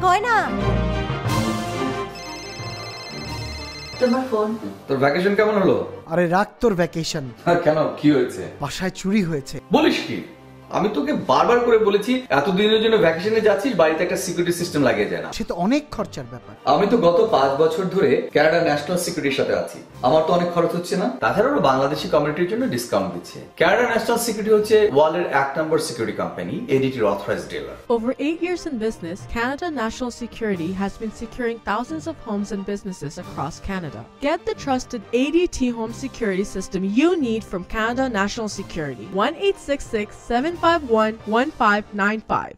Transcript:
গয়না। তোমার ফোন। তোর ভ্যাকেশন কেমন হলো? আরে রাখ তোর ভ্যাকেশন। কেন, কি হয়েছে? বাসায় চুরি হয়েছে। বলিস কি? আমি তোকে বারবার করে বলেছি এতদিনের জন্য ভ্যাকেশনে যাচ্ছিস, বাড়িতে একটা সিকিউরিটি সিস্টেম লাগিয়ে যায় না। সে তো অনেক খরচার ব্যাপার। আমি তো গত 5 বছর ধরে কানাডা ন্যাশনাল সিকিউরিটির সাথে আছি, আমার তো অনেক খরচ হচ্ছে না। তাছাড়া ওরা বাংলাদেশি কমিউনিটির জন্য ডিসকাউন্ট দিচ্ছে। কানাডা ন্যাশনাল সিকিউরিটি হচ্ছে ওয়ার্ল্ডের 1 নম্বর সিকিউরিটি কোম্পানি, এডিটির authorised dealer. Over 8 years in business, Canada National Security has been securing thousands of homes and businesses across Canada. Get the trusted ADT home security system you need from Canada National Security. 1-866-751-1595.